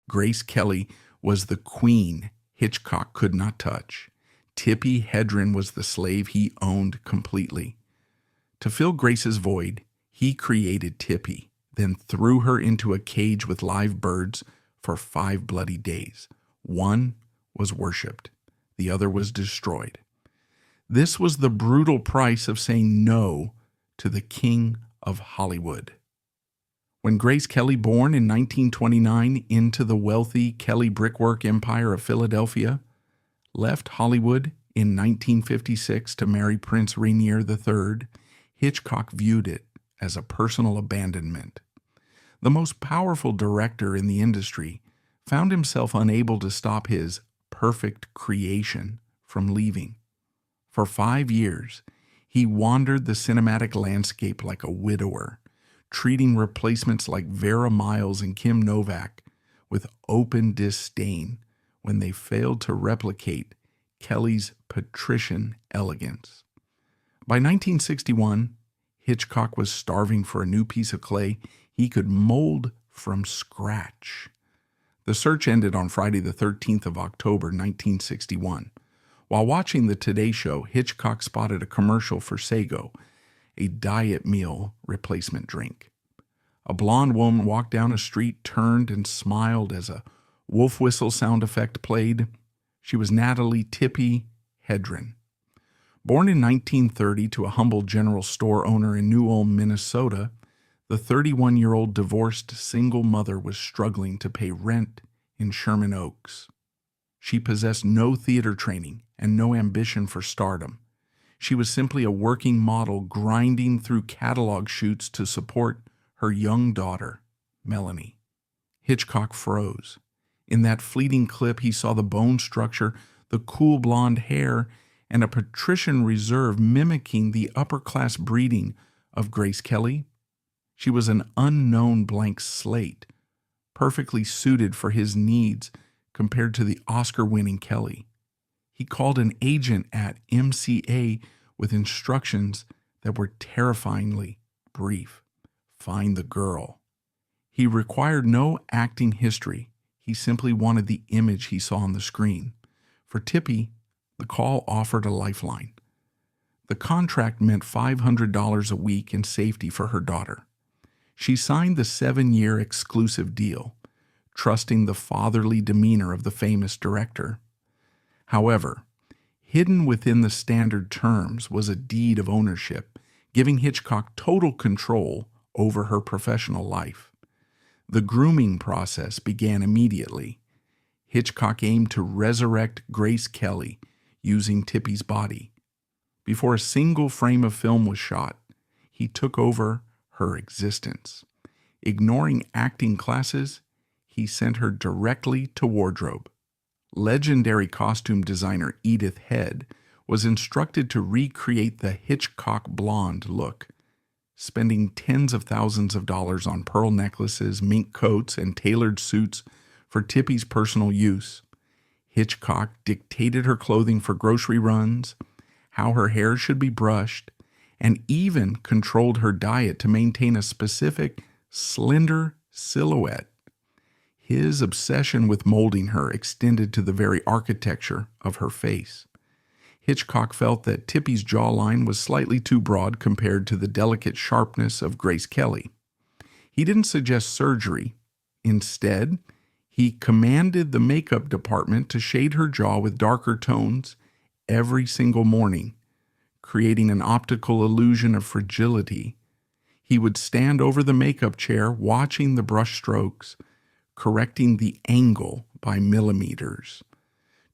Grace Kelly was the queen Hitchcock could not touch. Tippi Hedren was the slave he owned completely. To fill Grace's void, he created Tippi, then threw her into a cage with live birds for 5 bloody days. One was worshipped, the other was destroyed. This was the brutal price of saying no to the king of Hollywood. When Grace Kelly, born in 1929 into the wealthy Kelly brickwork empire of Philadelphia, left Hollywood in 1956 to marry Prince Rainier III, Hitchcock viewed it as a personal abandonment. The most powerful director in the industry found himself unable to stop his perfect creation from leaving. For 5 years, he wandered the cinematic landscape like a widower, treating replacements like Vera Miles and Kim Novak with open disdain when they failed to replicate Kelly's patrician elegance. By 1961, Hitchcock was starving for a new piece of clay he could mold from scratch. The search ended on Friday the 13th of October, 1961. While watching the Today Show, Hitchcock spotted a commercial for Sago, a diet meal replacement drink. A blonde woman walked down a street, turned, and smiled as a wolf whistle sound effect played. She was Natalie Tippi Hedren. Born in 1930 to a humble general store owner in New Ulm, Minnesota, the 31-year-old divorced single mother was struggling to pay rent in Sherman Oaks. She possessed no theater training and no ambition for stardom. She was simply a working model grinding through catalog shoots to support her young daughter, Melanie. Hitchcock froze. In that fleeting clip, he saw the bone structure, the cool blonde hair, and a patrician reserve mimicking the upper-class breeding of Grace Kelly. She was an unknown blank slate, perfectly suited for his needs compared to the Oscar-winning Kelly. He called an agent at MCA with instructions that were terrifyingly brief. Find the girl. He required no acting history. He simply wanted the image he saw on the screen. For Tippi, the call offered a lifeline. The contract meant $500 a week in safety for her daughter. She signed the 7-year exclusive deal, trusting the fatherly demeanor of the famous director. However, hidden within the standard terms was a deed of ownership, giving Hitchcock total control over her professional life. The grooming process began immediately. Hitchcock aimed to resurrect Grace Kelly using Tippi's body. Before a single frame of film was shot, he took over her existence. Ignoring acting classes, he sent her directly to wardrobe. Legendary costume designer Edith Head was instructed to recreate the Hitchcock blonde look, spending tens of thousands of dollars on pearl necklaces, mink coats, and tailored suits for Tippi's personal use. Hitchcock dictated her clothing for grocery runs, how her hair should be brushed, and even controlled her diet to maintain a specific, slender silhouette. His obsession with molding her extended to the very architecture of her face. Hitchcock felt that Tippi's jawline was slightly too broad compared to the delicate sharpness of Grace Kelly. He didn't suggest surgery. Instead, he commanded the makeup department to shade her jaw with darker tones every single morning, creating an optical illusion of fragility. He would stand over the makeup chair, watching the brush strokes, correcting the angle by millimeters.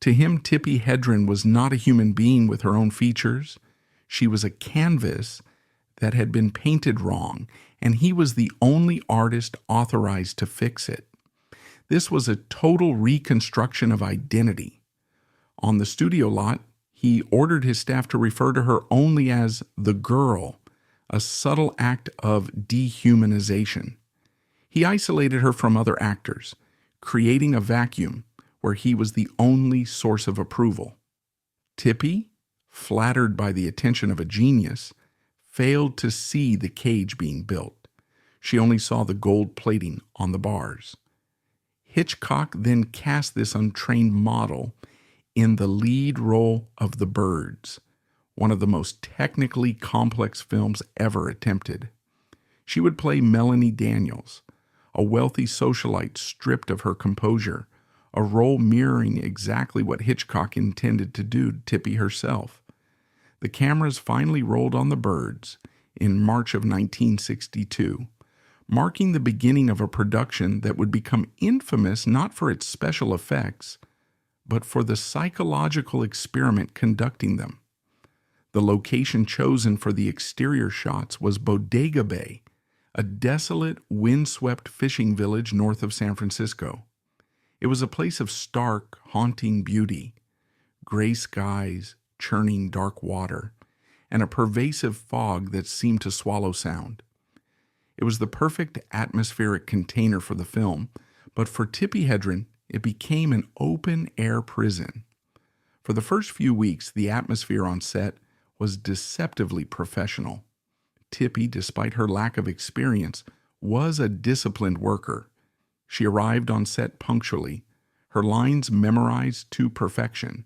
To him, Tippi Hedren was not a human being with her own features. She was a canvas that had been painted wrong, and he was the only artist authorized to fix it. This was a total reconstruction of identity. On the studio lot, he ordered his staff to refer to her only as the girl, a subtle act of dehumanization. He isolated her from other actors, creating a vacuum where he was the only source of approval. Tippi, flattered by the attention of a genius, failed to see the cage being built. She only saw the gold plating on the bars. Hitchcock then cast this untrained model in the lead role of The Birds, one of the most technically complex films ever attempted. She would play Melanie Daniels, a wealthy socialite stripped of her composure, a role mirroring exactly what Hitchcock intended to do to Tippi herself. The cameras finally rolled on The Birds in March of 1962, marking the beginning of a production that would become infamous not for its special effects, but for the psychological experiment conducting them. The location chosen for the exterior shots was Bodega Bay, a desolate, windswept fishing village north of San Francisco. It was a place of stark, haunting beauty, gray skies, churning dark water, and a pervasive fog that seemed to swallow sound. It was the perfect atmospheric container for the film, but for Tippi Hedren, it became an open-air prison. For the first few weeks, the atmosphere on set was deceptively professional. Tippi, despite her lack of experience, was a disciplined worker. She arrived on set punctually, her lines memorized to perfection,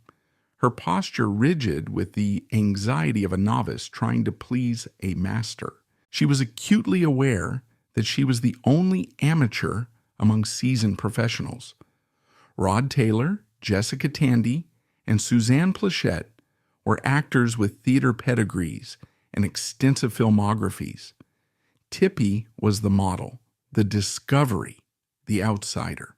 her posture rigid with the anxiety of a novice trying to please a master. She was acutely aware that she was the only amateur among seasoned professionals. Rod Taylor, Jessica Tandy, and Suzanne Plachette were actors with theater pedigrees and extensive filmographies. Tippi was the model, the discovery, the outsider.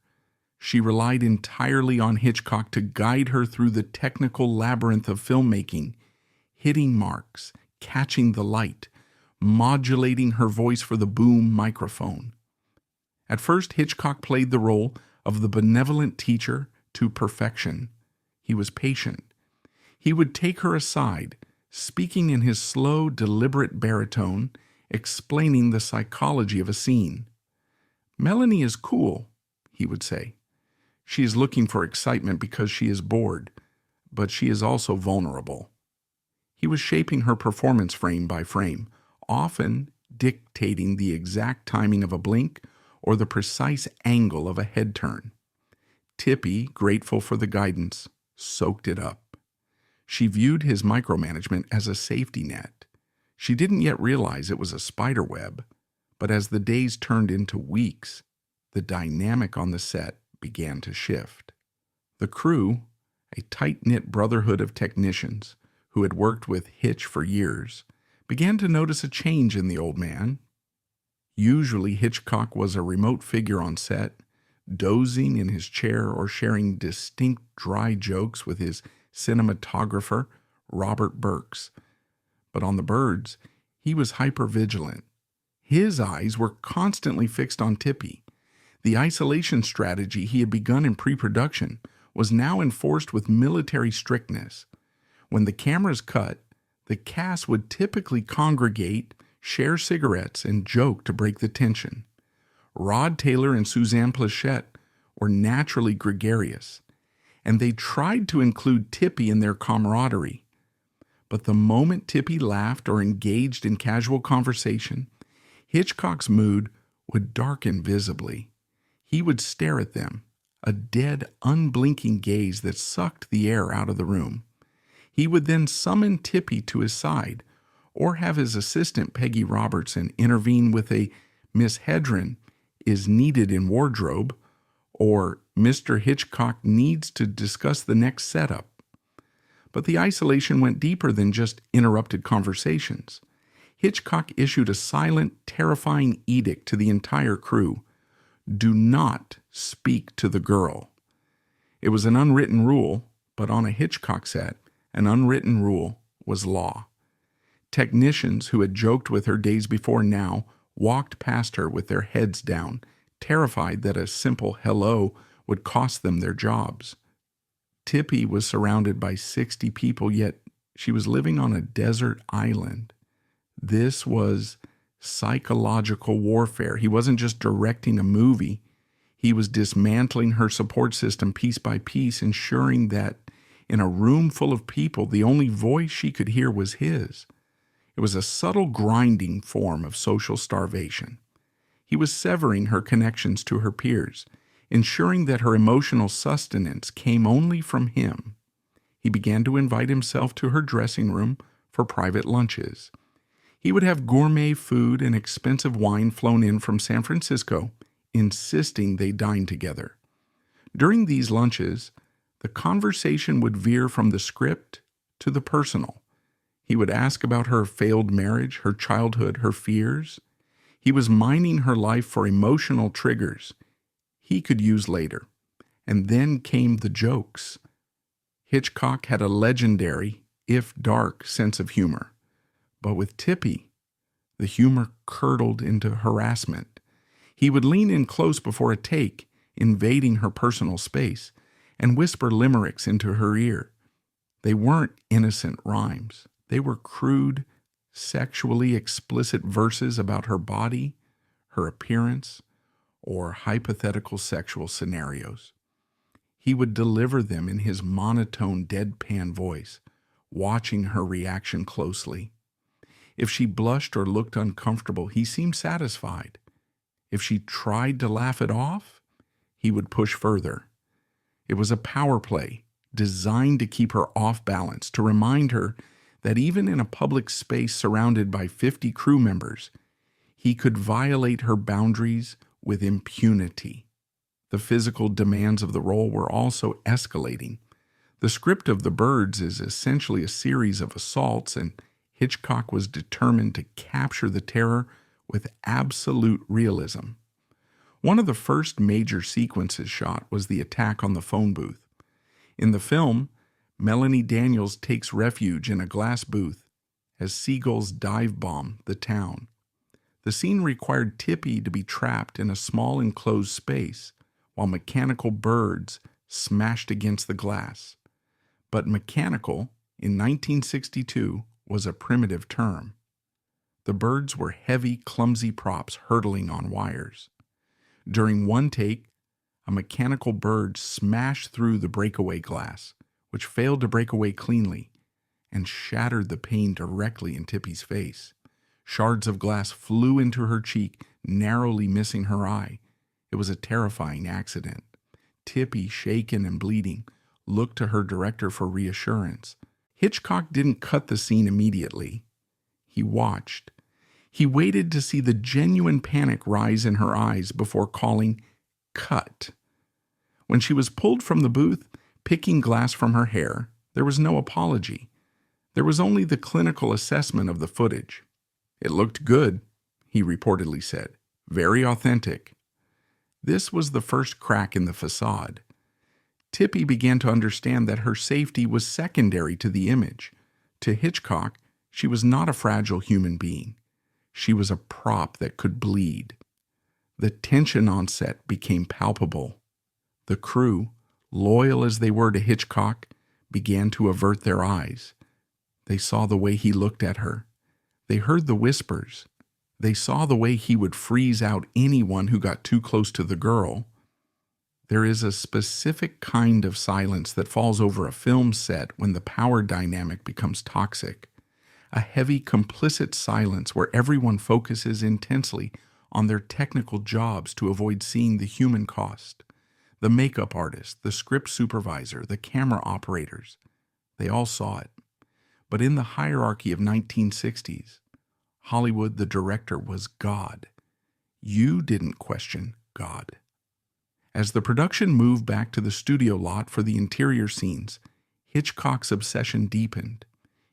She relied entirely on Hitchcock to guide her through the technical labyrinth of filmmaking, hitting marks, catching the light, modulating her voice for the boom microphone. At first, Hitchcock played the role of the benevolent teacher to perfection. He was patient. He would take her aside, speaking in his slow, deliberate baritone, explaining the psychology of a scene. "Melanie is cool," he would say. "She is looking for excitement because she is bored, but she is also vulnerable." He was shaping her performance frame by frame, often dictating the exact timing of a blink or the precise angle of a head turn. Tippi, grateful for the guidance, soaked it up. She viewed his micromanagement as a safety net. She didn't yet realize it was a spider web, but as the days turned into weeks, the dynamic on the set began to shift. The crew, a tight-knit brotherhood of technicians who had worked with Hitch for years, began to notice a change in the old man. Usually Hitchcock was a remote figure on set, dozing in his chair or sharing distinct dry jokes with his cinematographer, Robert Burks. But on The Birds, he was hypervigilant. His eyes were constantly fixed on Tippi. The isolation strategy he had begun in pre-production was now enforced with military strictness. When the cameras cut, the cast would typically congregate, share cigarettes, and joke to break the tension. Rod Taylor and Suzanne Plachette were naturally gregarious, and they tried to include Tippi in their camaraderie. But the moment Tippi laughed or engaged in casual conversation, Hitchcock's mood would darken visibly. He would stare at them, a dead, unblinking gaze that sucked the air out of the room. He would then summon Tippi to his side, or have his assistant Peggy Robertson intervene with a "Miss Hedren is needed in wardrobe," or "Mr. Hitchcock needs to discuss the next setup." But the isolation went deeper than just interrupted conversations. Hitchcock issued a silent, terrifying edict to the entire crew: do not speak to the girl. It was an unwritten rule, but on a Hitchcock set, an unwritten rule was law. Technicians who had joked with her days before now walked past her with their heads down, terrified that a simple hello would cost them their jobs. Tippi was surrounded by 60 people, yet she was living on a desert island. This was psychological warfare. He wasn't just directing a movie. He was dismantling her support system piece by piece, ensuring that in a room full of people, the only voice she could hear was his. It was a subtle grinding form of social starvation. He was severing her connections to her peers, ensuring that her emotional sustenance came only from him. He began to invite himself to her dressing room for private lunches. He would have gourmet food and expensive wine flown in from San Francisco, insisting they dine together. During these lunches, the conversation would veer from the script to the personal. He would ask about her failed marriage, her childhood, her fears. He was mining her life for emotional triggers he could use later. And then came the jokes. Hitchcock had a legendary, if dark, sense of humor. But with Tippi, the humor curdled into harassment. He would lean in close before a take, invading her personal space, and whisper limericks into her ear. They weren't innocent rhymes. They were crude, sexually explicit verses about her body, her appearance, or hypothetical sexual scenarios. He would deliver them in his monotone, deadpan voice, watching her reaction closely. If she blushed or looked uncomfortable, he seemed satisfied. If she tried to laugh it off, he would push further. It was a power play designed to keep her off balance, to remind her that even in a public space surrounded by 50 crew members, he could violate her boundaries with impunity. The physical demands of the role were also escalating. The script of The Birds is essentially a series of assaults, and Hitchcock was determined to capture the terror with absolute realism. One of the first major sequences shot was the attack on the phone booth. In the film, Melanie Daniels takes refuge in a glass booth as seagulls dive bomb the town. The scene required Tippi to be trapped in a small enclosed space while mechanical birds smashed against the glass. But mechanical, in 1962, was a primitive term. The birds were heavy, clumsy props hurtling on wires. During one take, a mechanical bird smashed through the breakaway glass, which failed to break away cleanly, and shattered the pane directly in Tippi's face. Shards of glass flew into her cheek, narrowly missing her eye. It was a terrifying accident. Tippi, shaken and bleeding, looked to her director for reassurance. Hitchcock didn't cut the scene immediately. He watched. He waited to see the genuine panic rise in her eyes before calling cut. When she was pulled from the booth, picking glass from her hair, there was no apology. There was only the clinical assessment of the footage. "It looked good," he reportedly said. "Very authentic." This was the first crack in the facade. Tippi began to understand that her safety was secondary to the image. To Hitchcock, she was not a fragile human being. She was a prop that could bleed. The tension on set became palpable. The crew, loyal as they were to Hitchcock, began to avert their eyes. They saw the way he looked at her. They heard the whispers. They saw the way he would freeze out anyone who got too close to the girl. There is a specific kind of silence that falls over a film set when the power dynamic becomes toxic. A heavy, complicit silence where everyone focuses intensely on their technical jobs to avoid seeing the human cost. The makeup artist, the script supervisor, the camera operators, they all saw it. But in the hierarchy of 1960s, Hollywood, the director was God. You didn't question God. As the production moved back to the studio lot for the interior scenes, Hitchcock's obsession deepened.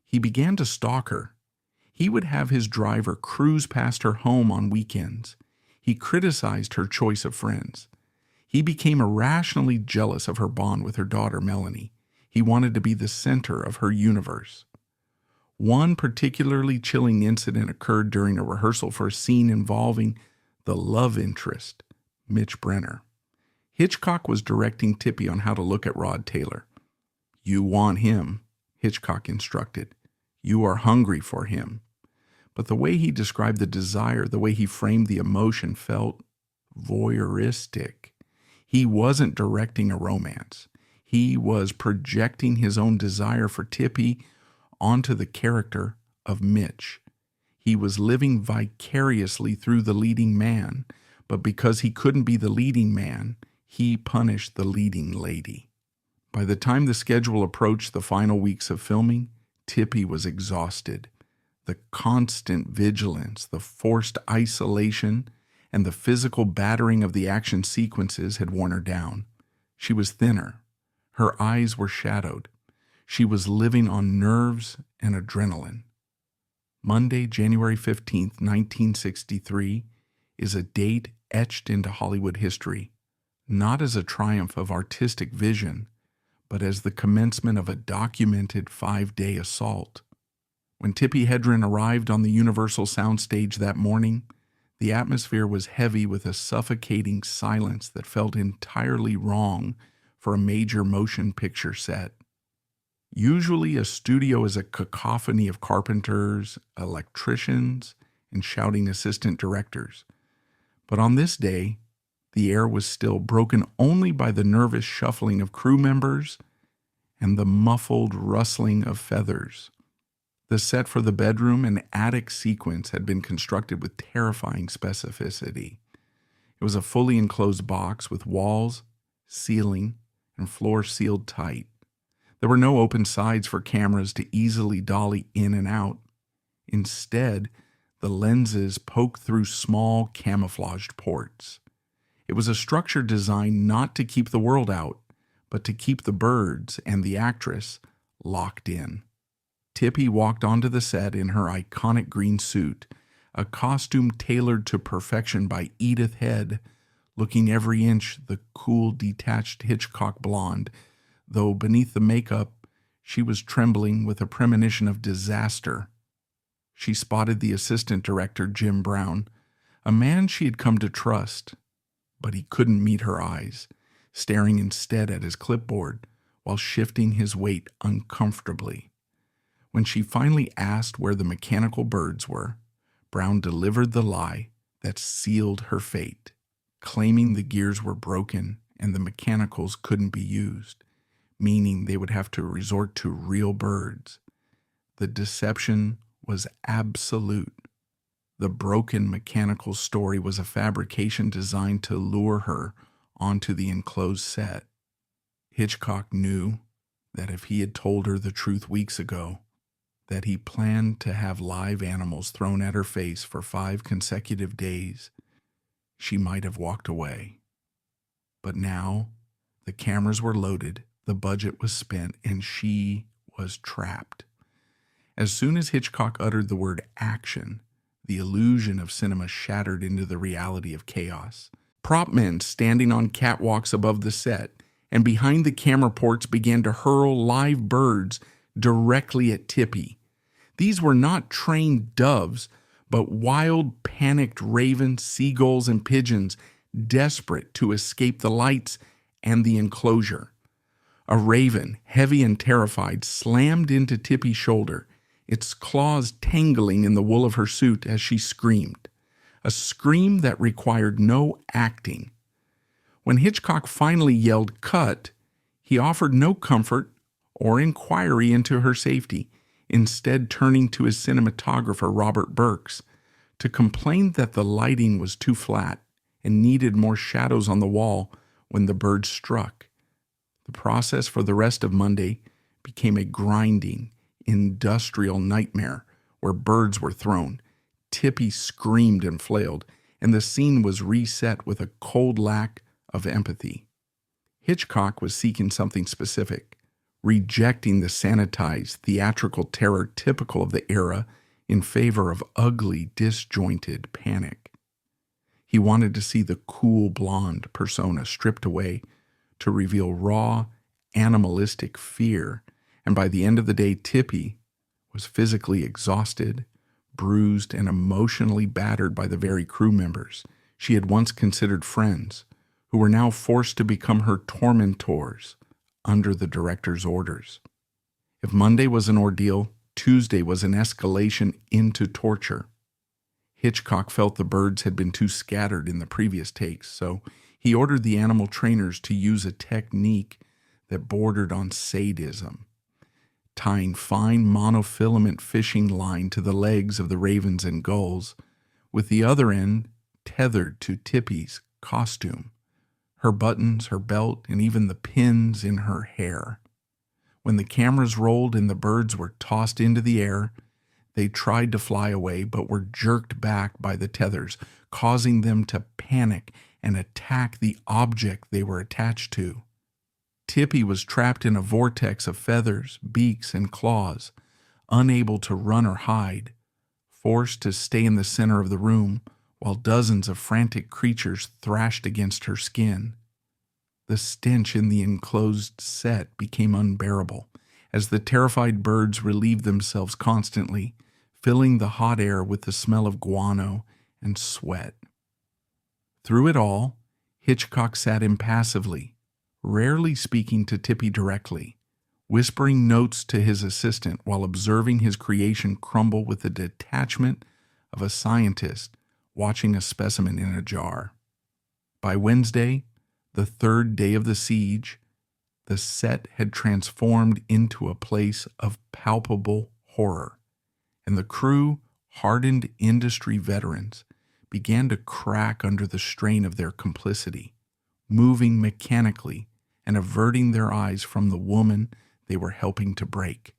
He began to stalk her. He would have his driver cruise past her home on weekends. He criticized her choice of friends. He became irrationally jealous of her bond with her daughter, Melanie. He wanted to be the center of her universe. One particularly chilling incident occurred during a rehearsal for a scene involving the love interest, Mitch Brenner. Hitchcock was directing Tippi on how to look at Rod Taylor. "You want him," Hitchcock instructed. "You are hungry for him." But the way he described the desire, the way he framed the emotion felt voyeuristic. He wasn't directing a romance. He was projecting his own desire for Tippi onto the character of Mitch. He was living vicariously through the leading man, but because he couldn't be the leading man, he punished the leading lady. By the time the schedule approached the final weeks of filming, Tippi was exhausted. The constant vigilance, the forced isolation, and the physical battering of the action sequences had worn her down. She was thinner. Her eyes were shadowed. She was living on nerves and adrenaline. Monday, January 15th, 1963, is a date etched into Hollywood history, not as a triumph of artistic vision, but as the commencement of a documented 5-day assault. When Tippi Hedren arrived on the Universal soundstage that morning, the atmosphere was heavy with a suffocating silence that felt entirely wrong for a major motion picture set. Usually, a studio is a cacophony of carpenters, electricians, and shouting assistant directors. But on this day, the air was still, broken only by the nervous shuffling of crew members and the muffled rustling of feathers. The set for the bedroom and attic sequence had been constructed with terrifying specificity. It was a fully enclosed box with walls, ceiling, and floor sealed tight. There were no open sides for cameras to easily dolly in and out. Instead, the lenses poked through small camouflaged ports. It was a structure designed not to keep the world out, but to keep the birds and the actress locked in. Tippi walked onto the set in her iconic green suit, a costume tailored to perfection by Edith Head, looking every inch the cool, detached Hitchcock blonde, though beneath the makeup she was trembling with a premonition of disaster. She spotted the assistant director, Jim Brown, a man she had come to trust, but he couldn't meet her eyes, staring instead at his clipboard while shifting his weight uncomfortably. When she finally asked where the mechanical birds were, Brown delivered the lie that sealed her fate, claiming the gears were broken and the mechanicals couldn't be used, meaning they would have to resort to real birds. The deception was absolute. The broken mechanical story was a fabrication designed to lure her onto the enclosed set. Hitchcock knew that if he had told her the truth weeks ago, that he planned to have live animals thrown at her face for 5 consecutive days, she might have walked away. But now, the cameras were loaded, the budget was spent, and she was trapped. As soon as Hitchcock uttered the word action, the illusion of cinema shattered into the reality of chaos. Prop men standing on catwalks above the set and behind the camera ports began to hurl live birds directly at Tippi. These were not trained doves, but wild, panicked ravens, seagulls, and pigeons, desperate to escape the lights and the enclosure. A raven, heavy and terrified, slammed into Tippi's shoulder, its claws tangling in the wool of her suit as she screamed, a scream that required no acting. When Hitchcock finally yelled "cut," he offered no comfort or inquiry into her safety, instead turning to his cinematographer, Robert Burks, to complain that the lighting was too flat and needed more shadows on the wall when the bird struck. The process for the rest of Monday became a grinding, industrial nightmare where birds were thrown. Tippi screamed and flailed, and the scene was reset with a cold lack of empathy. Hitchcock was seeking something specific, rejecting the sanitized, theatrical terror typical of the era in favor of ugly, disjointed panic. He wanted to see the cool blonde persona stripped away to reveal raw, animalistic fear, and by the end of the day, Tippi was physically exhausted, bruised, and emotionally battered by the very crew members she had once considered friends, who were now forced to become her tormentors under the director's orders. If Monday was an ordeal, Tuesday was an escalation into torture. Hitchcock felt the birds had been too scattered in the previous takes, so he ordered the animal trainers to use a technique that bordered on sadism, tying fine monofilament fishing line to the legs of the ravens and gulls, with the other end tethered to Tippi's costume. her buttons, her belt, and even the pins in her hair. When the cameras rolled and the birds were tossed into the air, they tried to fly away but were jerked back by the tethers, causing them to panic and attack the object they were attached to. Tippi was trapped in a vortex of feathers, beaks, and claws, unable to run or hide, forced to stay in the center of the room while dozens of frantic creatures thrashed against her skin. The stench in the enclosed set became unbearable as the terrified birds relieved themselves constantly, filling the hot air with the smell of guano and sweat. Through it all, Hitchcock sat impassively, rarely speaking to Tippi directly, whispering notes to his assistant while observing his creation crumble with the detachment of a scientist watching a specimen in a jar. By Wednesday, the third day of the siege, the set had transformed into a place of palpable horror, and the crew, hardened industry veterans, began to crack under the strain of their complicity, moving mechanically and averting their eyes from the woman they were helping to break.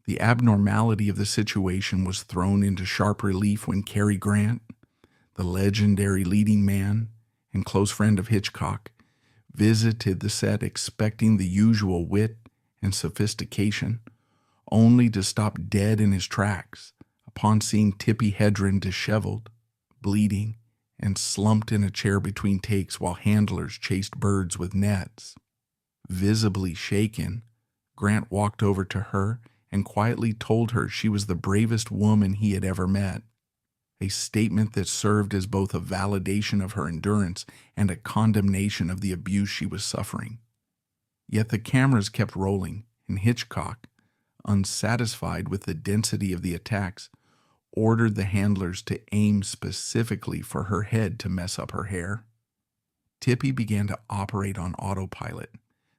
The abnormality of the situation was thrown into sharp relief when Cary Grant, the legendary leading man and close friend of Hitchcock, visited the set expecting the usual wit and sophistication, only to stop dead in his tracks upon seeing Tippi Hedren disheveled, bleeding, and slumped in a chair between takes while handlers chased birds with nets. Visibly shaken, Grant walked over to her and quietly told her she was the bravest woman he had ever met, a statement that served as both a validation of her endurance and a condemnation of the abuse she was suffering. Yet the cameras kept rolling, and Hitchcock, unsatisfied with the density of the attacks, ordered the handlers to aim specifically for her head to mess up her hair. Tippi began to operate on autopilot,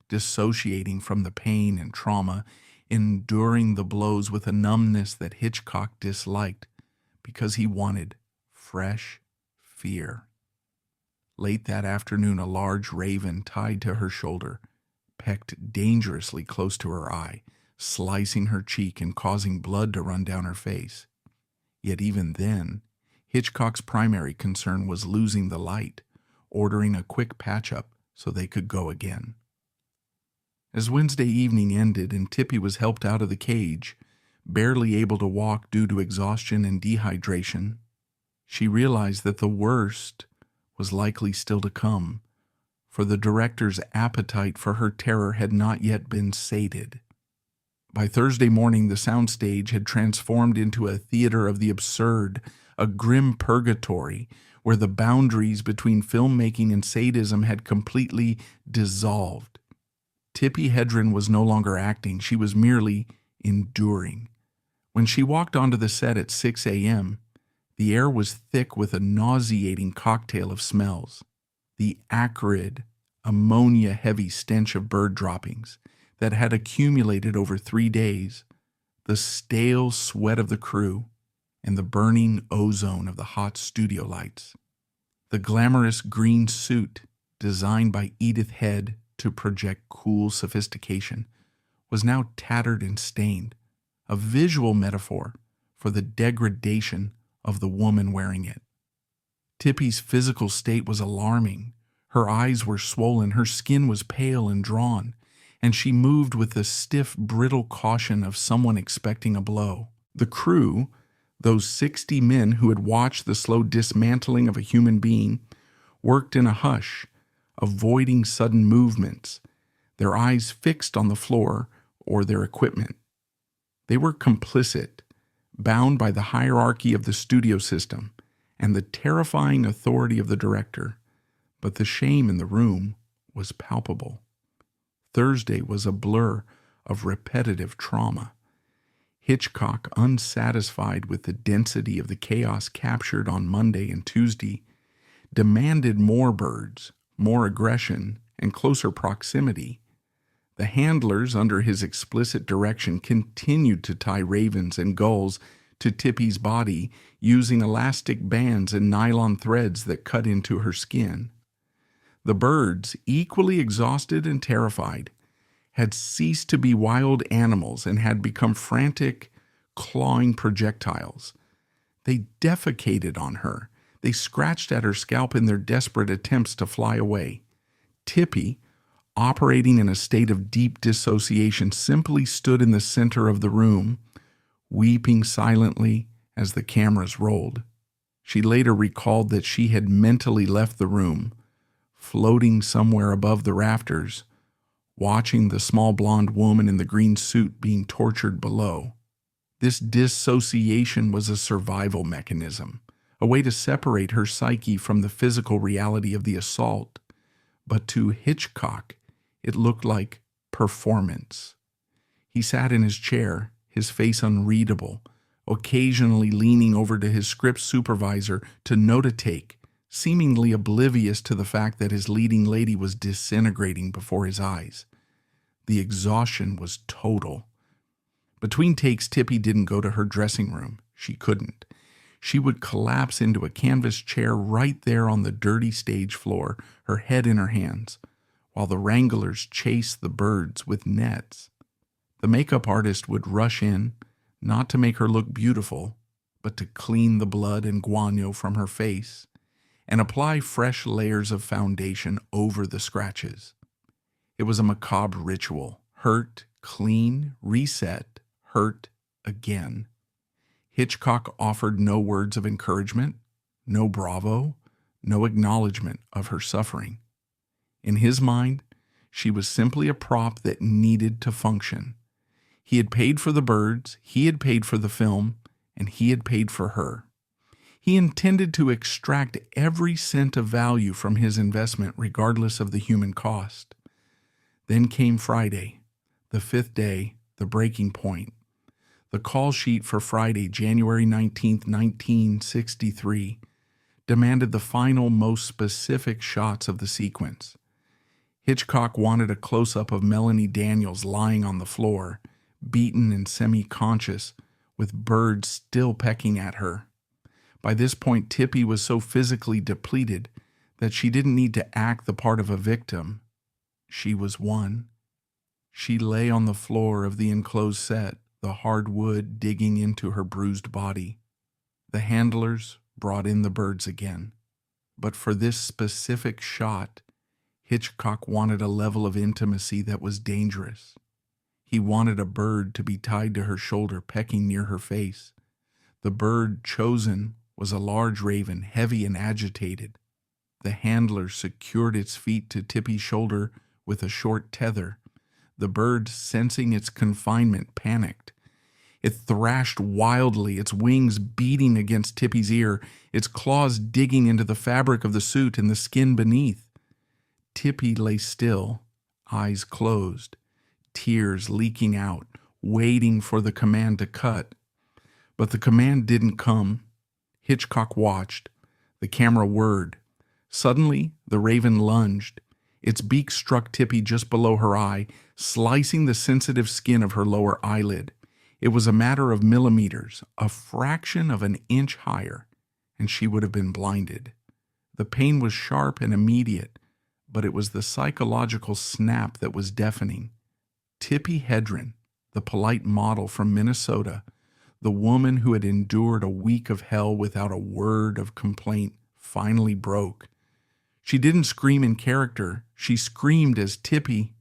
dissociating from the pain and trauma, enduring the blows with a numbness that Hitchcock disliked because he wanted fresh fear. Late that afternoon, a large raven tied to her shoulder pecked dangerously close to her eye, slicing her cheek and causing blood to run down her face. Yet even then, Hitchcock's primary concern was losing the light, ordering a quick patch-up so they could go again. As Wednesday evening ended and Tippi was helped out of the cage, barely able to walk due to exhaustion and dehydration, she realized that the worst was likely still to come, for the director's appetite for her terror had not yet been sated. By Thursday morning, the soundstage had transformed into a theater of the absurd, a grim purgatory where the boundaries between filmmaking and sadism had completely dissolved. Tippi Hedren was no longer acting, she was merely enduring. When she walked onto the set at 6 a.m., the air was thick with a nauseating cocktail of smells. The acrid, ammonia-heavy stench of bird droppings that had accumulated over 3 days, the stale sweat of the crew, and the burning ozone of the hot studio lights. The glamorous green suit, designed by Edith Head to project cool sophistication, was now tattered and stained, a visual metaphor for the degradation of the woman wearing it. Tippi's physical state was alarming. Her eyes were swollen, her skin was pale and drawn, and she moved with the stiff, brittle caution of someone expecting a blow. The crew, those 60 men who had watched the slow dismantling of a human being, worked in a hush, avoiding sudden movements, their eyes fixed on the floor or their equipment. They were complicit, bound by the hierarchy of the studio system and the terrifying authority of the director, but the shame in the room was palpable. Thursday was a blur of repetitive trauma. Hitchcock, unsatisfied with the density of the chaos captured on Monday and Tuesday, demanded more birds, more aggression, and closer proximity. The handlers, under his explicit direction, continued to tie ravens and gulls to Tippi's body using elastic bands and nylon threads that cut into her skin. The birds, equally exhausted and terrified, had ceased to be wild animals and had become frantic, clawing projectiles. They defecated on her. They scratched at her scalp in their desperate attempts to fly away. Tippi, operating in a state of deep dissociation, simply stood in the center of the room, weeping silently as the cameras rolled. She later recalled that she had mentally left the room, floating somewhere above the rafters, watching the small blonde woman in the green suit being tortured below. This dissociation was a survival mechanism, a way to separate her psyche from the physical reality of the assault. But to Hitchcock, it looked like performance. He sat in his chair, his face unreadable, occasionally leaning over to his script supervisor to note a take, seemingly oblivious to the fact that his leading lady was disintegrating before his eyes. The exhaustion was total. Between takes, Tippi didn't go to her dressing room. She couldn't. She would collapse into a canvas chair right there on the dirty stage floor, her head in her hands, while the wranglers chased the birds with nets. The makeup artist would rush in, not to make her look beautiful, but to clean the blood and guano from her face and apply fresh layers of foundation over the scratches. It was a macabre ritual. Hurt, clean, reset, hurt again. Hitchcock offered no words of encouragement, no bravo, no acknowledgement of her suffering. In his mind, she was simply a prop that needed to function. He had paid for the birds, he had paid for the film, and he had paid for her. He intended to extract every cent of value from his investment regardless of the human cost. Then came Friday, the fifth day, the breaking point. The call sheet for Friday, January 19th, 1963, demanded the final, most specific shots of the sequence. Hitchcock wanted a close-up of Melanie Daniels lying on the floor, beaten and semi-conscious, with birds still pecking at her. By this point, Tippi was so physically depleted that she didn't need to act the part of a victim. She was one. She lay on the floor of the enclosed set, the hard wood digging into her bruised body. The handlers brought in the birds again. But for this specific shot, Hitchcock wanted a level of intimacy that was dangerous. He wanted a bird to be tied to her shoulder, pecking near her face. The bird chosen was a large raven, heavy and agitated. The handler secured its feet to Tippi's shoulder with a short tether. The bird, sensing its confinement, panicked. It thrashed wildly, its wings beating against Tippi's ear, its claws digging into the fabric of the suit and the skin beneath. Tippi lay still, eyes closed, tears leaking out, waiting for the command to cut. But the command didn't come. Hitchcock watched. The camera whirred. Suddenly, the raven lunged. Its beak struck Tippi just below her eye, slicing the sensitive skin of her lower eyelid. It was a matter of millimeters, a fraction of an inch higher, and she would have been blinded. The pain was sharp and immediate, but it was the psychological snap that was deafening. Tippi Hedren, the polite model from Minnesota, the woman who had endured a week of hell without a word of complaint, finally broke. She didn't scream in character. She screamed as Tippi.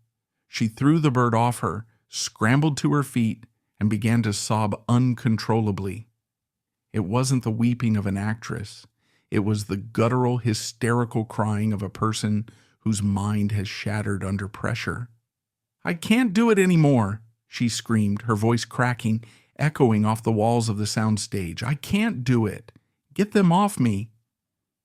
She threw the bird off her, scrambled to her feet, and began to sob uncontrollably. It wasn't the weeping of an actress. It was the guttural, hysterical crying of a person whose mind has shattered under pressure. "I can't do it anymore," she screamed, her voice cracking, echoing off the walls of the soundstage. "I can't do it. Get them off me."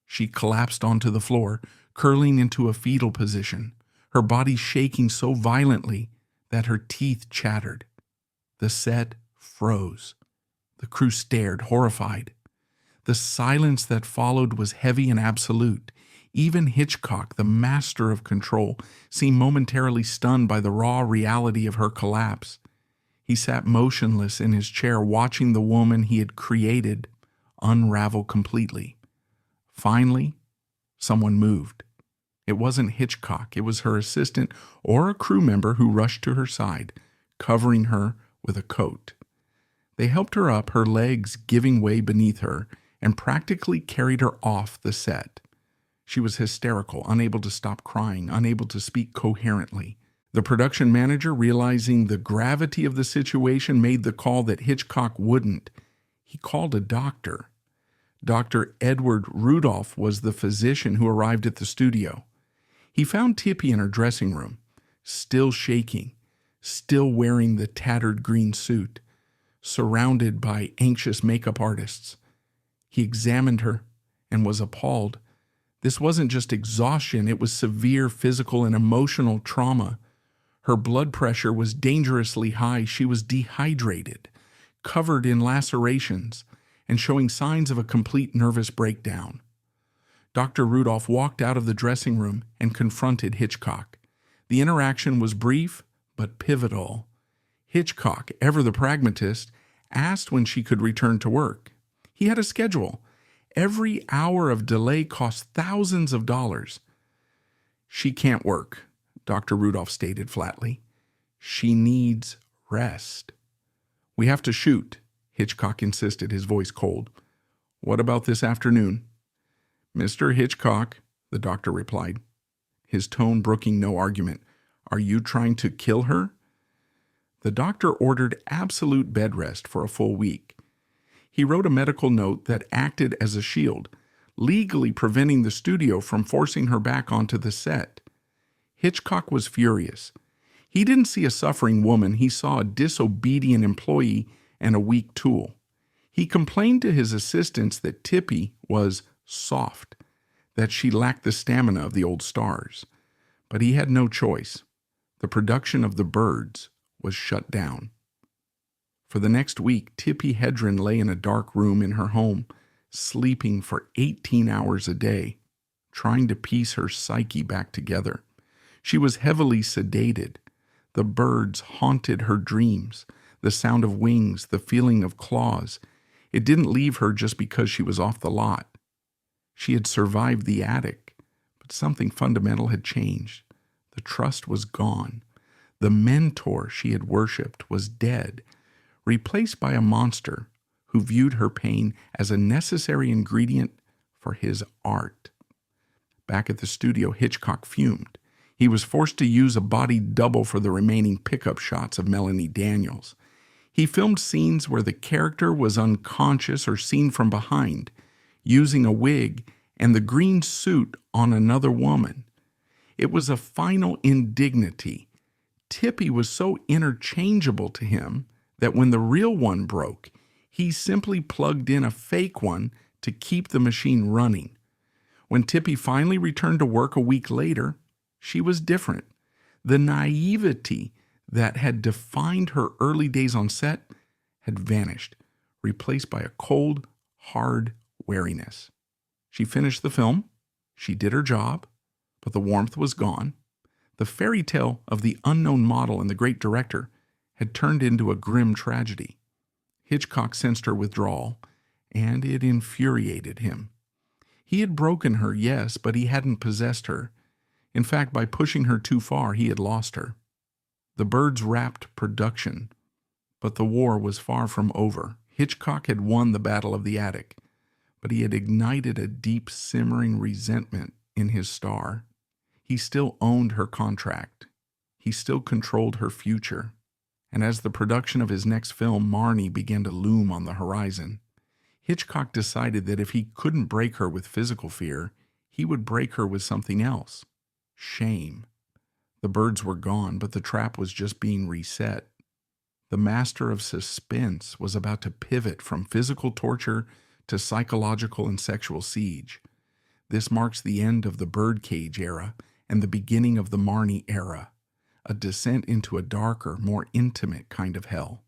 She collapsed onto the floor, curling into a fetal position, her body shaking so violently that her teeth chattered. The set froze. The crew stared, horrified. The silence that followed was heavy and absolute. Even Hitchcock, the master of control, seemed momentarily stunned by the raw reality of her collapse. He sat motionless in his chair, watching the woman he had created unravel completely. Finally, someone moved. It wasn't Hitchcock. It was her assistant or a crew member who rushed to her side, covering her with a coat. They helped her up, her legs giving way beneath her, and practically carried her off the set. She was hysterical, unable to stop crying, unable to speak coherently. The production manager, realizing the gravity of the situation, made the call that Hitchcock wouldn't. He called a doctor. Dr. Edward Rudolph was the physician who arrived at the studio. He found Tippi in her dressing room, still shaking, still wearing the tattered green suit, surrounded by anxious makeup artists. He examined her and was appalled. This wasn't just exhaustion, it was severe physical and emotional trauma. Her blood pressure was dangerously high. She was dehydrated, covered in lacerations, and showing signs of a complete nervous breakdown. Dr. Rudolph walked out of the dressing room and confronted Hitchcock. The interaction was brief but pivotal. Hitchcock, ever the pragmatist, asked when she could return to work. He had a schedule. Every hour of delay cost thousands of dollars. "She can't work," Dr. Rudolph stated flatly. "She needs rest." "We have to shoot," Hitchcock insisted, his voice cold. "What about this afternoon?" "Mr. Hitchcock," the doctor replied, his tone brooking no argument, "are you trying to kill her?" The doctor ordered absolute bed rest for a full week. He wrote a medical note that acted as a shield, legally preventing the studio from forcing her back onto the set. Hitchcock was furious. He didn't see a suffering woman, he saw a disobedient employee and a weak tool. He complained to his assistants that Tippi was soft, that she lacked the stamina of the old stars. But he had no choice. The production of The Birds was shut down. For the next week, Tippi Hedren lay in a dark room in her home, sleeping for 18 hours a day, trying to piece her psyche back together. She was heavily sedated. The birds haunted her dreams, the sound of wings, the feeling of claws. It didn't leave her just because she was off the lot. She had survived the attic, but something fundamental had changed. The trust was gone. The mentor she had worshipped was dead, replaced by a monster who viewed her pain as a necessary ingredient for his art. Back at the studio, Hitchcock fumed. He was forced to use a body double for the remaining pickup shots of Melanie Daniels. He filmed scenes where the character was unconscious or seen from behind, using a wig and the green suit on another woman. It was a final indignity. Tippi was so interchangeable to him that when the real one broke, he simply plugged in a fake one to keep the machine running. When Tippi finally returned to work a week later, she was different. The naivety that had defined her early days on set had vanished, replaced by a cold, hard wariness. She finished the film, she did her job, but the warmth was gone. The fairy tale of the unknown model and the great director had turned into a grim tragedy. Hitchcock sensed her withdrawal, and it infuriated him. He had broken her, yes, but he hadn't possessed her. In fact, by pushing her too far, he had lost her. The Birds wrapped production, but the war was far from over. Hitchcock had won the battle of the attic, but he had ignited a deep, simmering resentment in his star. He still owned her contract. He still controlled her future. And as the production of his next film, Marnie, began to loom on the horizon, Hitchcock decided that if he couldn't break her with physical fear, he would break her with something else: shame. The birds were gone, but the trap was just being reset. The master of suspense was about to pivot from physical torture to psychological and sexual siege. This marks the end of the birdcage era and the beginning of the Marnie era, a descent into a darker, more intimate kind of hell.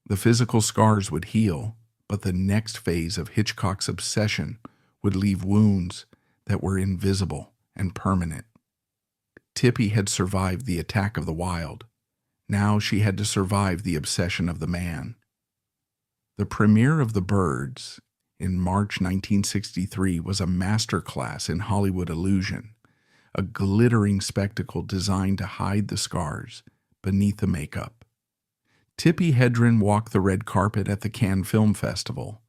The physical scars would heal, but the next phase of Hitchcock's obsession would leave wounds that were invisible and permanent. Tippi had survived the attack of the wild. Now she had to survive the obsession of the man. The premiere of The Birds in March 1963 was a masterclass in Hollywood illusion, a glittering spectacle designed to hide the scars beneath the makeup. Tippi Hedren walked the red carpet at the Cannes Film Festival,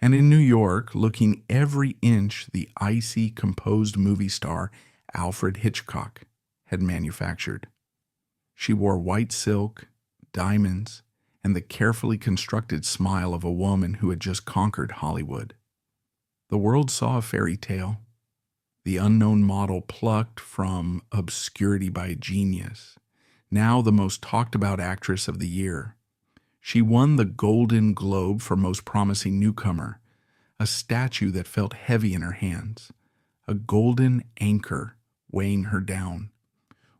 and in New York, looking every inch the icy, composed movie star Alfred Hitchcock had manufactured. She wore white silk, diamonds, and the carefully constructed smile of a woman who had just conquered Hollywood. The world saw a fairy tale, the unknown model plucked from obscurity by genius, now the most talked about actress of the year. She won the Golden Globe for Most Promising Newcomer, a statue that felt heavy in her hands, a golden anchor weighing her down.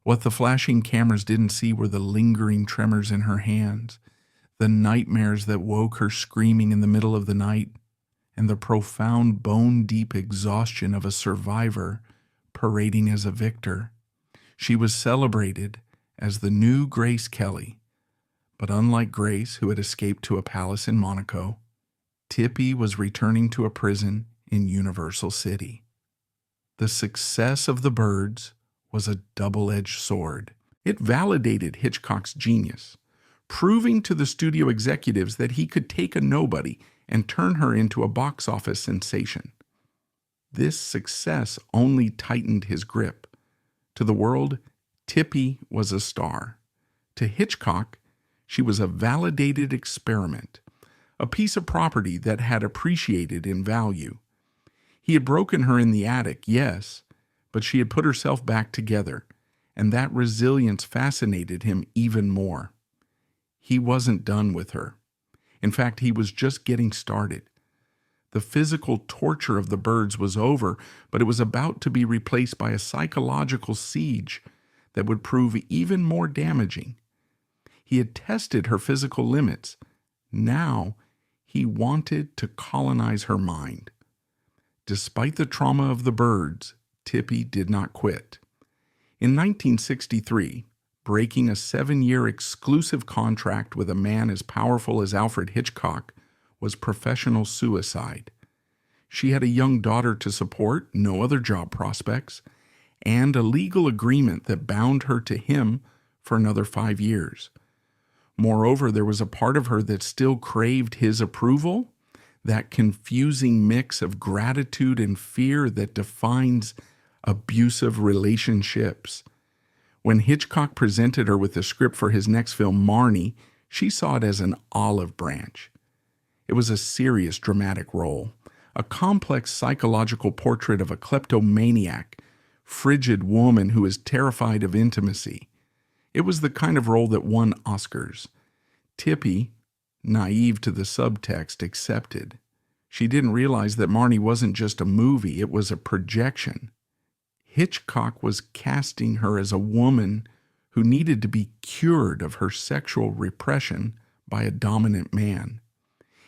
What the flashing cameras didn't see were the lingering tremors in her hands, the nightmares that woke her screaming in the middle of the night, and the profound bone-deep exhaustion of a survivor parading as a victor. She was celebrated as the new Grace Kelly, but unlike Grace, who had escaped to a palace in Monaco, Tippi was returning to a prison in Universal City. The success of The Birds was a double-edged sword. It validated Hitchcock's genius, proving to the studio executives that he could take a nobody and turn her into a box office sensation. This success only tightened his grip. To the world, Tippi was a star. To Hitchcock, she was a validated experiment, a piece of property that had appreciated in value. He had broken her in the attic, yes, but she had put herself back together, and that resilience fascinated him even more. He wasn't done with her. In fact, he was just getting started. The physical torture of The Birds was over, but it was about to be replaced by a psychological siege that would prove even more damaging. He had tested her physical limits. Now, he wanted to colonize her mind. Despite the trauma of The Birds, Tippi did not quit. In 1963, breaking a 7-year exclusive contract with a man as powerful as Alfred Hitchcock was professional suicide. She had a young daughter to support, no other job prospects, and a legal agreement that bound her to him for another 5 years. Moreover, there was a part of her that still craved his approval, that confusing mix of gratitude and fear that defines abusive relationships. When Hitchcock presented her with the script for his next film, Marnie, she saw it as an olive branch. It was a serious, dramatic role, a complex psychological portrait of a kleptomaniac, frigid woman who is terrified of intimacy. It was the kind of role that won Oscars. Tippi, naive to the subtext, accepted. She didn't realize that Marnie wasn't just a movie, it was a projection. Hitchcock was casting her as a woman who needed to be cured of her sexual repression by a dominant man.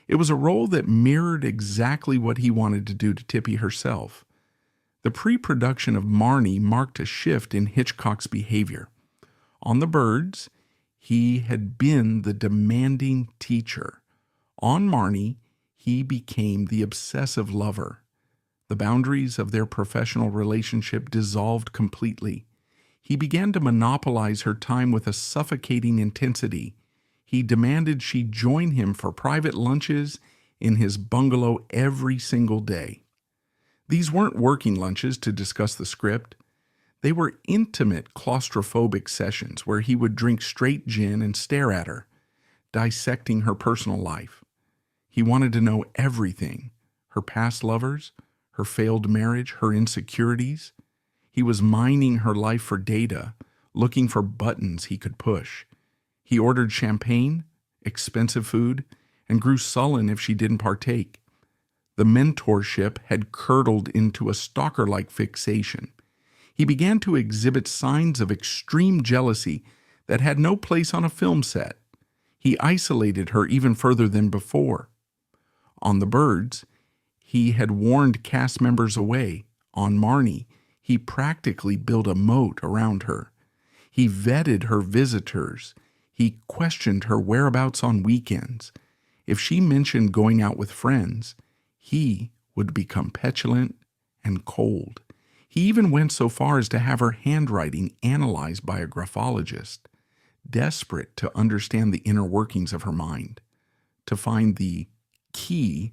It was a role that mirrored exactly what he wanted to do to Tippi herself. The pre-production of Marnie marked a shift in Hitchcock's behavior. On The Birds, he had been the demanding teacher. On Marnie, he became the obsessive lover. The boundaries of their professional relationship dissolved completely. He began to monopolize her time with a suffocating intensity. He demanded she join him for private lunches in his bungalow every single day. These weren't working lunches to discuss the script. They were intimate, claustrophobic sessions where he would drink straight gin and stare at her, dissecting her personal life. He wanted to know everything: her past lovers, her failed marriage, her insecurities. He was mining her life for data, looking for buttons he could push. He ordered champagne, expensive food, and grew sullen if she didn't partake. The mentorship had curdled into a stalker-like fixation. He began to exhibit signs of extreme jealousy that had no place on a film set. He isolated her even further than before. On The Birds, he had warned cast members away. On Marnie, he practically built a moat around her. He vetted her visitors. He questioned her whereabouts on weekends. If she mentioned going out with friends, he would become petulant and cold. He even went so far as to have her handwriting analyzed by a graphologist, desperate to understand the inner workings of her mind, to find the key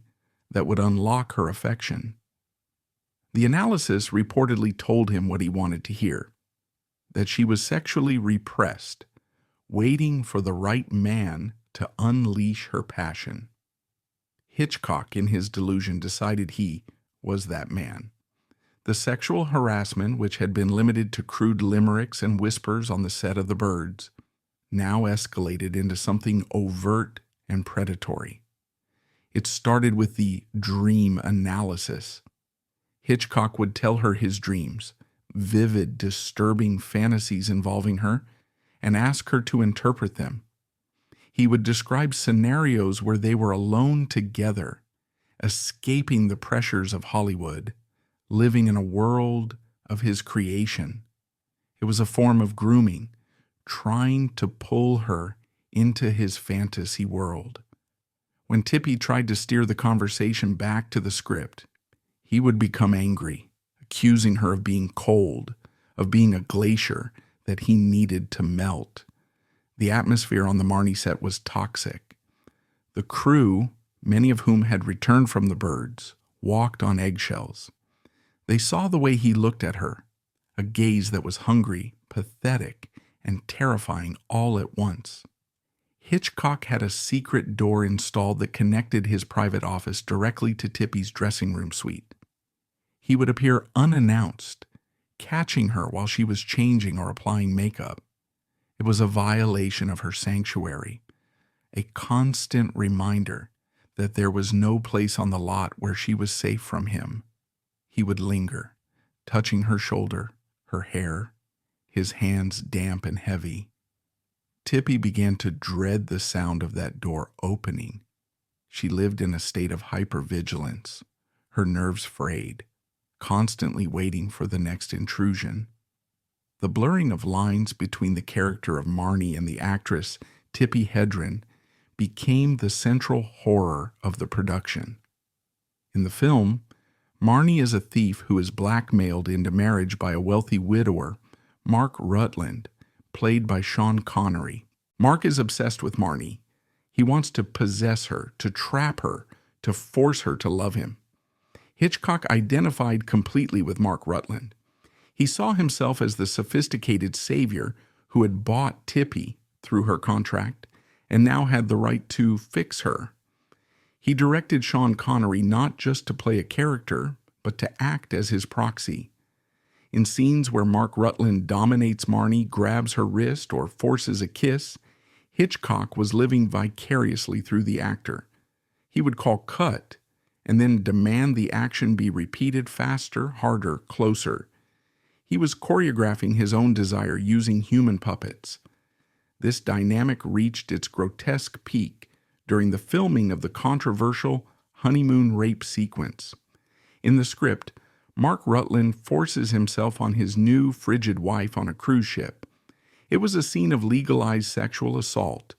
that would unlock her affection. The analysis reportedly told him what he wanted to hear, that she was sexually repressed, waiting for the right man to unleash her passion. Hitchcock, in his delusion, decided he was that man. The sexual harassment, which had been limited to crude limericks and whispers on the set of The Birds, now escalated into something overt and predatory. It started with the dream analysis. Hitchcock would tell her his dreams, vivid, disturbing fantasies involving her, and ask her to interpret them. He would describe scenarios where they were alone together, escaping the pressures of Hollywood, living in a world of his creation. It was a form of grooming, trying to pull her into his fantasy world. When Tippi tried to steer the conversation back to the script, he would become angry, accusing her of being cold, of being a glacier that he needed to melt. The atmosphere on the Marnie set was toxic. The crew, many of whom had returned from The Birds, walked on eggshells. They saw the way he looked at her, a gaze that was hungry, pathetic, and terrifying all at once. Hitchcock had a secret door installed that connected his private office directly to Tippi's dressing room suite. He would appear unannounced, catching her while she was changing or applying makeup. It was a violation of her sanctuary, a constant reminder that there was no place on the lot where she was safe from him. He would linger, touching her shoulder, her hair, his hands damp and heavy. Tippi began to dread the sound of that door opening. She lived in a state of hypervigilance, her nerves frayed, constantly waiting for the next intrusion. The blurring of lines between the character of Marnie and the actress Tippi Hedren became the central horror of the production. In the film, Marnie is a thief who is blackmailed into marriage by a wealthy widower, Mark Rutland, played by Sean Connery. Mark is obsessed with Marnie. He wants to possess her, to trap her, to force her to love him. Hitchcock identified completely with Mark Rutland. He saw himself as the sophisticated savior who had bought Tippi through her contract and now had the right to fix her. He directed Sean Connery not just to play a character, but to act as his proxy. In scenes where Mark Rutland dominates Marnie, grabs her wrist, or forces a kiss, Hitchcock was living vicariously through the actor. He would call cut and then demand the action be repeated faster, harder, closer. He was choreographing his own desire using human puppets. This dynamic reached its grotesque peak during the filming of the controversial honeymoon rape sequence. In the script, Mark Rutland forces himself on his new frigid wife on a cruise ship. It was a scene of legalized sexual assault,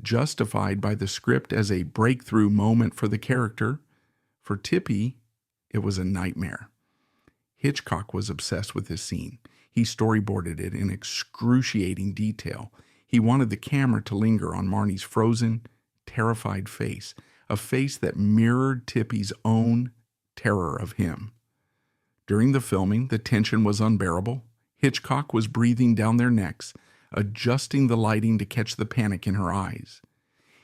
justified by the script as a breakthrough moment for the character. For Tippi, it was a nightmare. Hitchcock was obsessed with this scene. He storyboarded it in excruciating detail. He wanted the camera to linger on Marnie's frozen, terrified face, a face that mirrored Tippi's own terror of him. During the filming, the tension was unbearable. Hitchcock was breathing down their necks, adjusting the lighting to catch the panic in her eyes.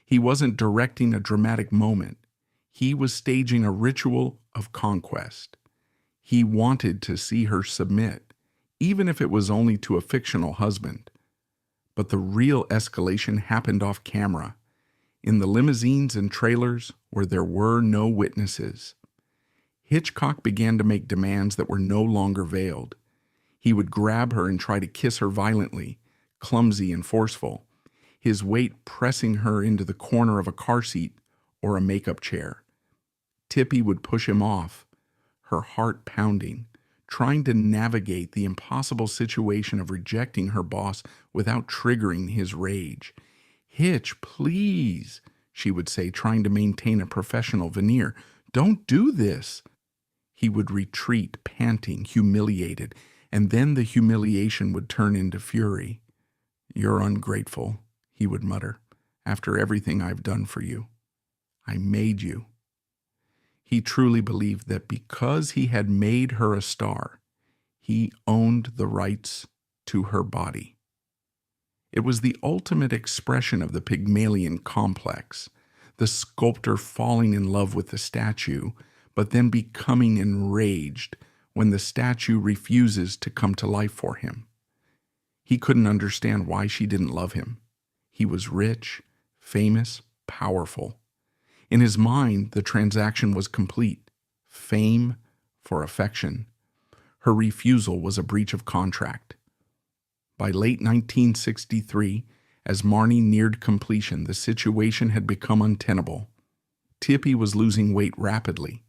He wasn't directing a dramatic moment. He was staging a ritual of conquest. He wanted to see her submit, even if it was only to a fictional husband. But the real escalation happened off camera, in the limousines and trailers where there were no witnesses. Hitchcock began to make demands that were no longer veiled. He would grab her and try to kiss her violently, clumsy and forceful, his weight pressing her into the corner of a car seat or a makeup chair. Tippi would push him off, her heart pounding, trying to navigate the impossible situation of rejecting her boss without triggering his rage. "Hitch, please," she would say, trying to maintain a professional veneer. "Don't do this." He would retreat, panting, humiliated, and then the humiliation would turn into fury. "You're ungrateful," he would mutter, "after everything I've done for you. I made you." He truly believed that because he had made her a star, he owned the rights to her body. It was the ultimate expression of the Pygmalion complex, the sculptor falling in love with the statue, but then becoming enraged when the statue refuses to come to life for him. He couldn't understand why she didn't love him. He was rich, famous, powerful. In his mind, the transaction was complete. Fame for affection. Her refusal was a breach of contract. By late 1963, as Marnie neared completion, the situation had become untenable. Tippi was losing weight rapidly.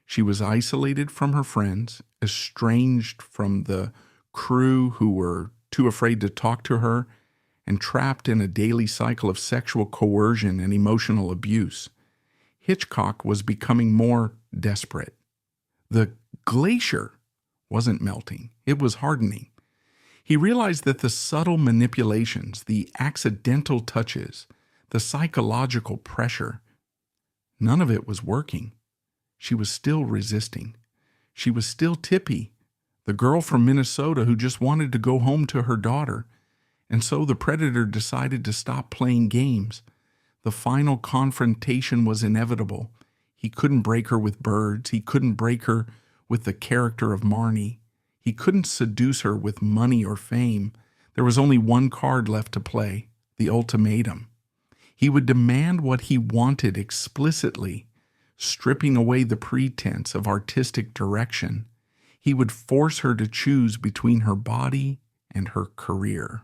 She was isolated from her friends, estranged from the crew who were too afraid to talk to her, and trapped in a daily cycle of sexual coercion and emotional abuse. Hitchcock was becoming more desperate. The glacier wasn't melting, it was hardening. He realized that the subtle manipulations, the accidental touches, the psychological pressure, none of it was working. She was still resisting. She was still Tippi, the girl from Minnesota who just wanted to go home to her daughter. And so the predator decided to stop playing games. The final confrontation was inevitable. He couldn't break her with birds. He couldn't break her with the character of Marnie. He couldn't seduce her with money or fame. There was only one card left to play, the ultimatum. He would demand what he wanted explicitly, stripping away the pretense of artistic direction. He would force her to choose between her body and her career.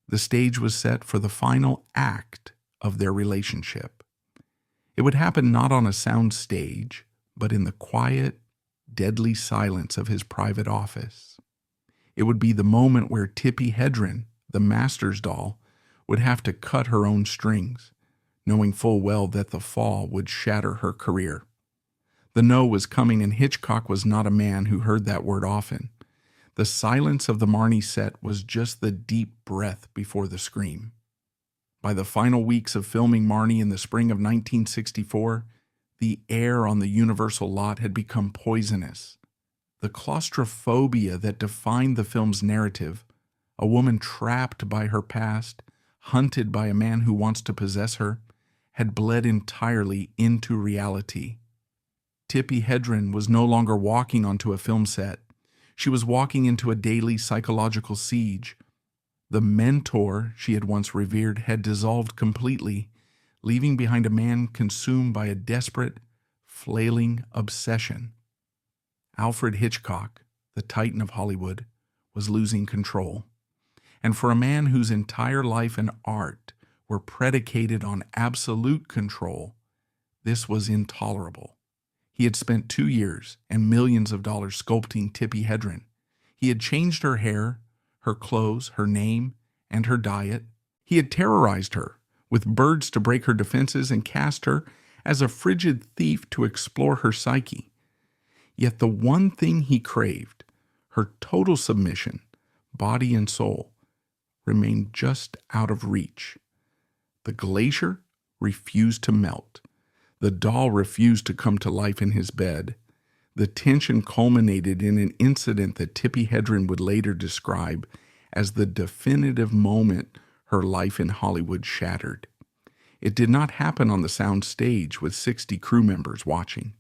The stage was set for the final act of their relationship. It would happen not on a sound stage, but in the quiet, deadly silence of his private office. It would be the moment where Tippi Hedren, the master's doll, would have to cut her own strings, knowing full well that the fall would shatter her career. The no was coming, and Hitchcock was not a man who heard that word often. The silence of the Marnie set was just the deep breath before the scream. By the final weeks of filming Marnie in the spring of 1964, the air on the Universal lot had become poisonous. The claustrophobia that defined the film's narrative, a woman trapped by her past, hunted by a man who wants to possess her, had bled entirely into reality. Tippi Hedren was no longer walking onto a film set. She was walking into a daily psychological siege. The mentor she had once revered had dissolved completely, leaving behind a man consumed by a desperate, flailing obsession. Alfred Hitchcock, the titan of Hollywood, was losing control. And for a man whose entire life and art were predicated on absolute control, this was intolerable. He had spent 2 years and millions of dollars sculpting Tippi Hedren. He had changed her hair, her clothes, her name, and her diet. He had terrorized her with birds to break her defenses and cast her as a frigid thief to explore her psyche. Yet the one thing he craved, her total submission, body and soul, remained just out of reach. The glacier refused to melt. The doll refused to come to life in his bed. The tension culminated in an incident that Tippi Hedren would later describe as the definitive moment her life in Hollywood shattered. It did not happen on the sound stage with 60 crew members watching.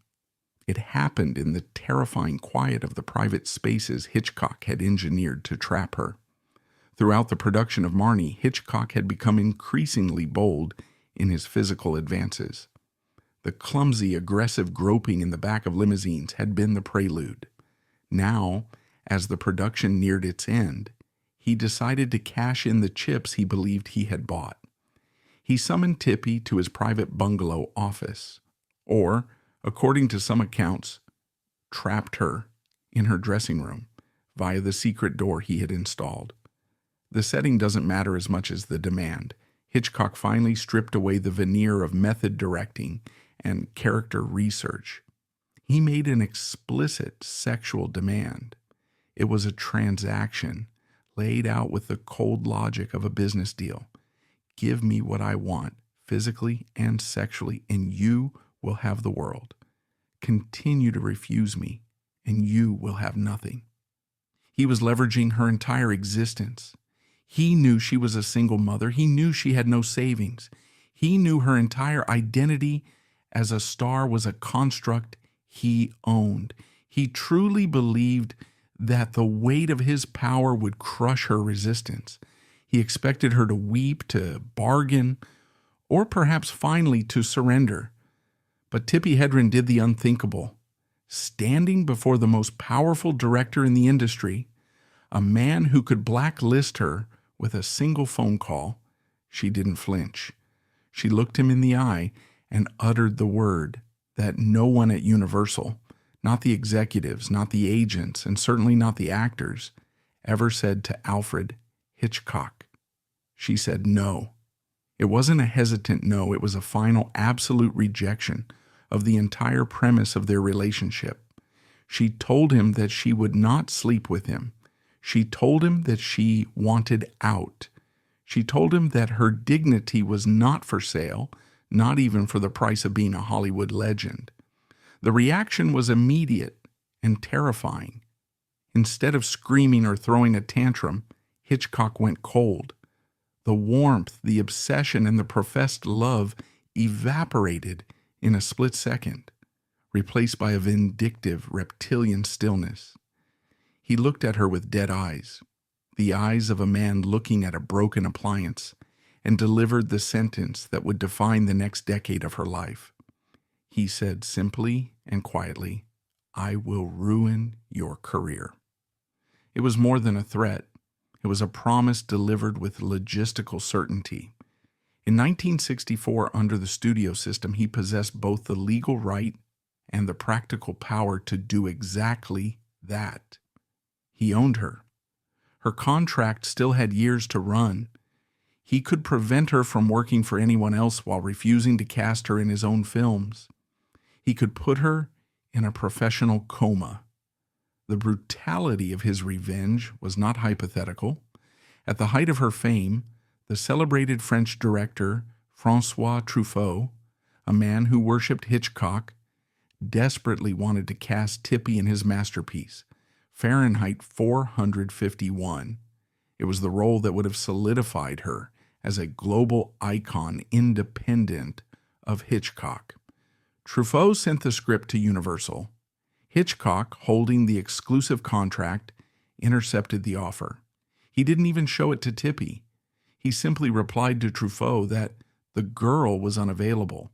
It happened in the terrifying quiet of the private spaces Hitchcock had engineered to trap her. Throughout the production of Marnie, Hitchcock had become increasingly bold in his physical advances. The clumsy, aggressive groping in the back of limousines had been the prelude. Now, as the production neared its end, he decided to cash in the chips he believed he had bought. He summoned Tippi to his private bungalow office, or, according to some accounts, trapped her in her dressing room via the secret door he had installed. The setting doesn't matter as much as the demand. Hitchcock finally stripped away the veneer of method directing and character research. He made an explicit sexual demand. It was a transaction laid out with the cold logic of a business deal. Give me what I want, physically and sexually, and you will have the world. Continue to refuse me, and you will have nothing. He was leveraging her entire existence. He knew she was a single mother. He knew she had no savings. He knew her entire identity as a star was a construct he owned. He truly believed that the weight of his power would crush her resistance. He expected her to weep, to bargain, or perhaps finally to surrender. But Tippi Hedren did the unthinkable. Standing before the most powerful director in the industry, a man who could blacklist her with a single phone call, she didn't flinch. She looked him in the eye and uttered the word that no one at Universal, not the executives, not the agents, and certainly not the actors, ever said to Alfred Hitchcock. She said no. It wasn't a hesitant no, it was a final absolute rejection of the entire premise of their relationship. She told him that she would not sleep with him. She told him that she wanted out. She told him that her dignity was not for sale, not even for the price of being a Hollywood legend. The reaction was immediate and terrifying. Instead of screaming or throwing a tantrum, Hitchcock went cold. The warmth, the obsession, and the professed love evaporated in a split second, replaced by a vindictive, reptilian stillness. He looked at her with dead eyes, the eyes of a man looking at a broken appliance, and delivered the sentence that would define the next decade of her life. He said simply and quietly, "I will ruin your career." It was more than a threat. It was a promise delivered with logistical certainty. In 1964, under the studio system, he possessed both the legal right and the practical power to do exactly that. He owned her. Her contract still had years to run. He could prevent her from working for anyone else while refusing to cast her in his own films. He could put her in a professional coma. The brutality of his revenge was not hypothetical. At the height of her fame, the celebrated French director François Truffaut, a man who worshipped Hitchcock, desperately wanted to cast Tippi in his masterpiece, Fahrenheit 451. It was the role that would have solidified her as a global icon independent of Hitchcock. Truffaut sent the script to Universal. Hitchcock, holding the exclusive contract, intercepted the offer. He didn't even show it to Tippi. He simply replied to Truffaut that the girl was unavailable.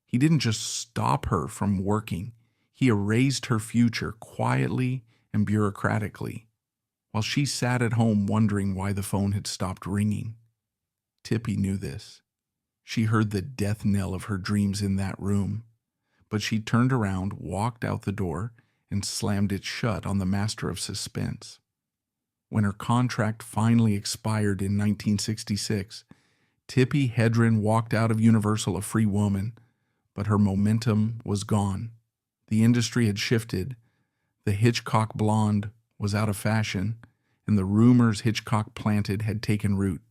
He didn't just stop her from working. He erased her future quietly and bureaucratically, while she sat at home wondering why the phone had stopped ringing. Tippi knew this. She heard the death knell of her dreams in that room, but she turned around, walked out the door, and slammed it shut on the master of suspense. When her contract finally expired in 1966, Tippi Hedren walked out of Universal a free woman, but her momentum was gone. The industry had shifted. The Hitchcock blonde was out of fashion, and the rumors Hitchcock planted had taken root.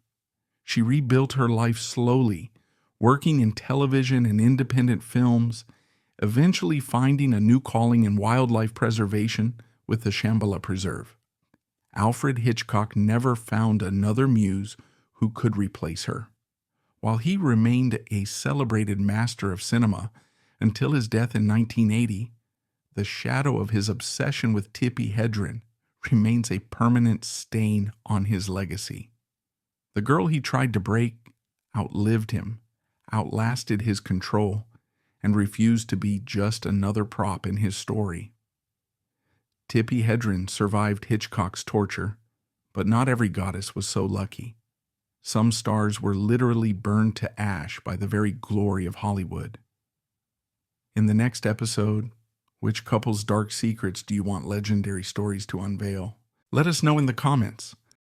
She rebuilt her life slowly, working in television and independent films, eventually finding a new calling in wildlife preservation with the Shambhala Preserve. Alfred Hitchcock never found another muse who could replace her. While he remained a celebrated master of cinema until his death in 1980, the shadow of his obsession with Tippi Hedren remains a permanent stain on his legacy. The girl he tried to break outlived him, outlasted his control, and refused to be just another prop in his story. Tippi Hedren survived Hitchcock's torture, but not every goddess was so lucky. Some stars were literally burned to ash by the very glory of Hollywood. In the next episode, which couple's dark secrets do you want legendary stories to unveil? Let us know in the comments.